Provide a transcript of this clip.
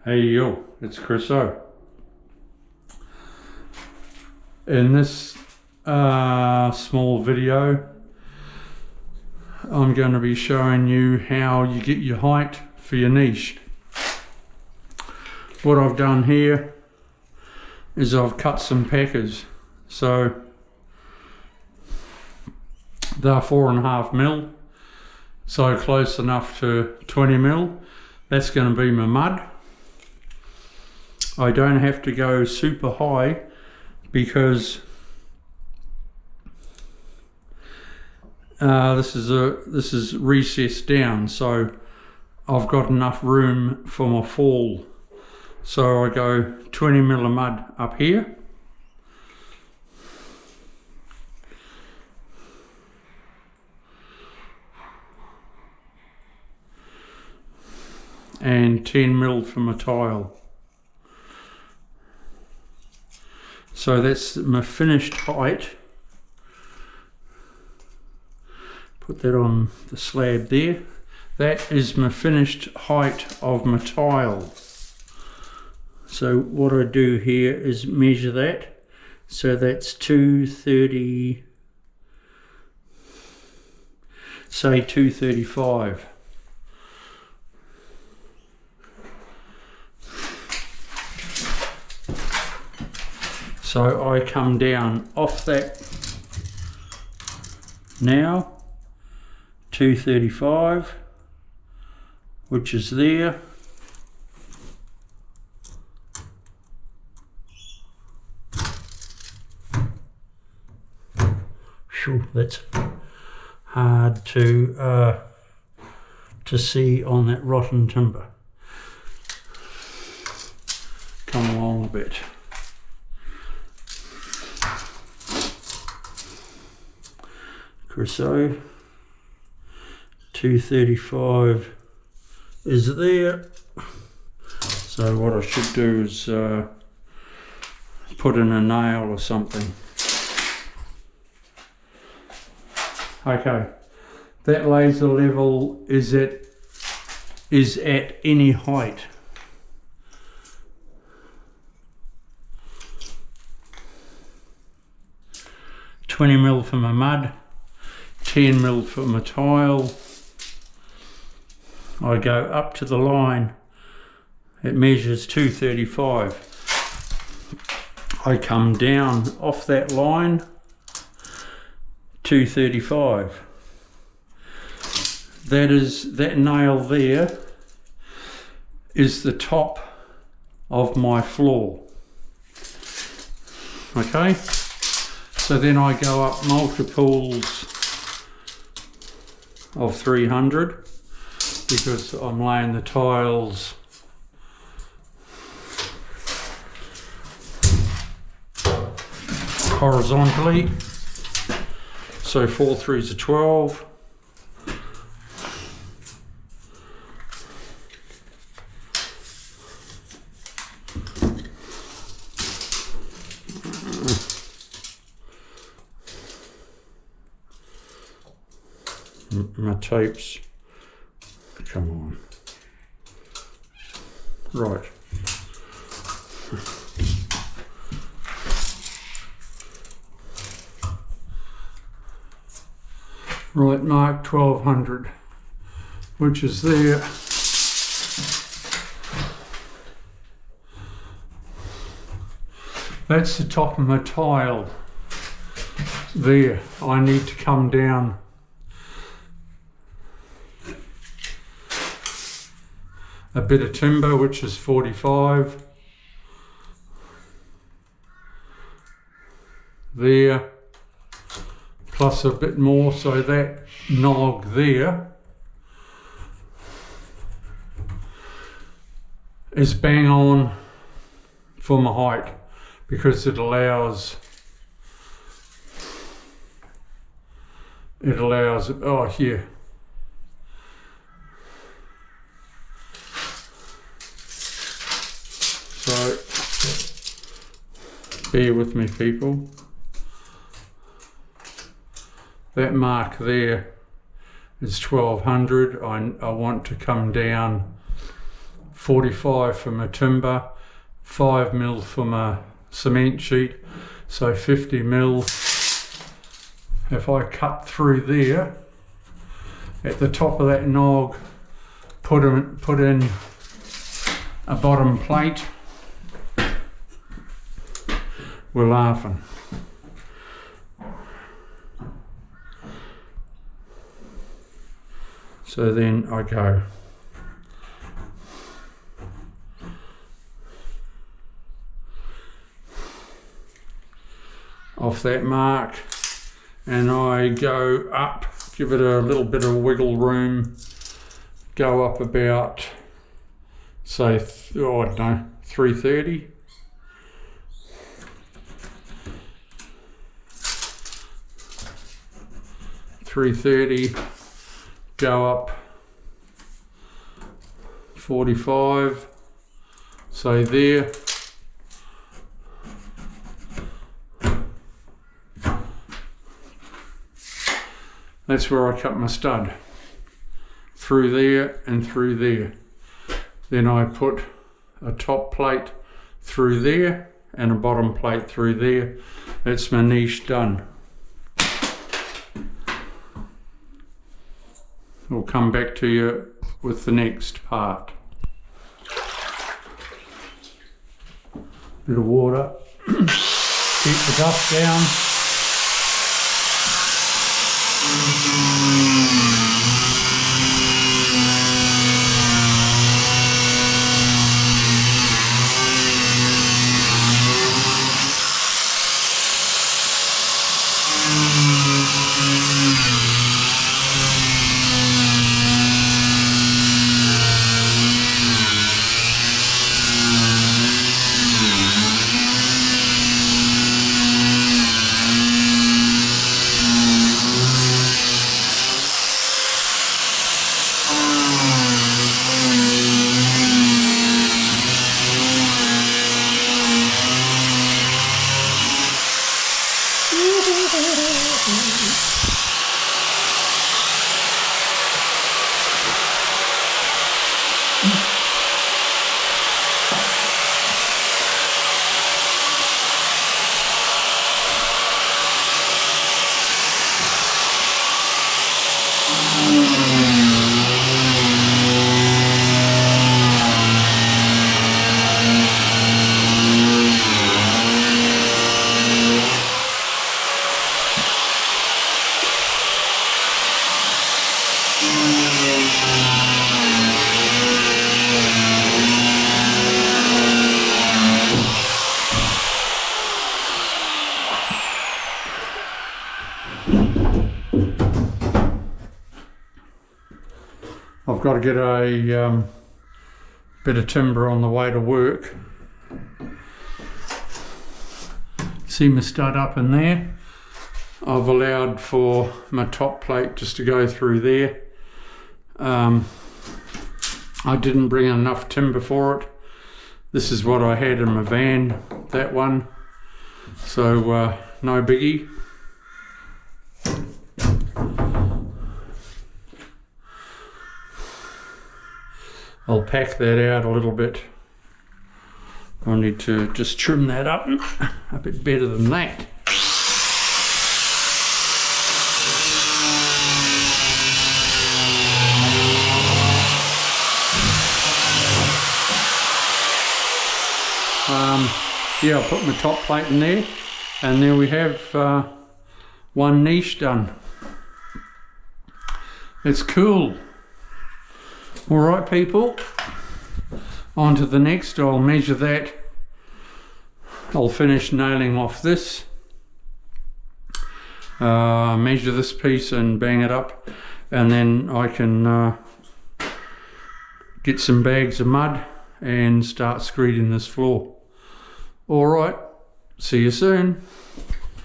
Hey yo, it's Chris O. In this small video, I'm going to be showing you how you get your height for your niche. What I've done here is I've cut some packers. So they're 4.5mm, so close enough to 20mm. That's going to be my mud. I don't have to go super high because this is recessed down, so I've got enough room for my fall. So I go 20mm of mud up here. And 10mm for my tile. So that's my finished height. Put that on the slab there. That is my finished height of my tile. So what I do here is measure that. So that's 230, say 235. So I come down off that now, 235, which is there. Phew, that's hard to see on that rotten timber. Come along a bit. Crusoe, 235 is there. So what I should do is put in a nail or something. Okay, that laser level is at any height. $20mm for my mud, 10mm for my tile. I go up to the line, it measures 235. I come down off that line, 235. That nail there is the top of my floor. Okay, so then I go up multiples of 300 because I'm laying the tiles horizontally. So 4 3s are 12. My tapes, come on, right. Right, mark 1200, which is there. That's the top of my tile there. I need to come down a bit of timber, which is 45 there, plus a bit more, so that nog there is bang on for my height because it allows oh here. So bear with me, people. That mark there is 1200. I want to come down 45 for my timber, 5 mil for my cement sheet, so 50 mil. If I cut through there, at the top of that nog, put in a bottom plate, we're laughing. So then I go off that mark and I go up, give it a little bit of wiggle room, go up about, say, I don't know, 330. Go up 45, say there. That's where I cut my stud, through there and through there. Then I put a top plate through there and a bottom plate through there. That's my niche done. We'll come back to you with the next part. Bit of water, keep the dust down. I've got to get a bit of timber on the way to work. See my stud up in there? I've allowed for my top plate just to go through there. I didn't bring enough timber for it. This is what I had in my van, that one. So no biggie. I'll pack that out a little bit. I need to just trim that up a bit better than that. Yeah, I'll put my top plate in there, and there we have one niche done. It's cool. Alright people, on to the next. I'll measure that. I'll finish nailing off this. Measure this piece and bang it up, and then I can get some bags of mud and start screeding this floor. Alright, see you soon.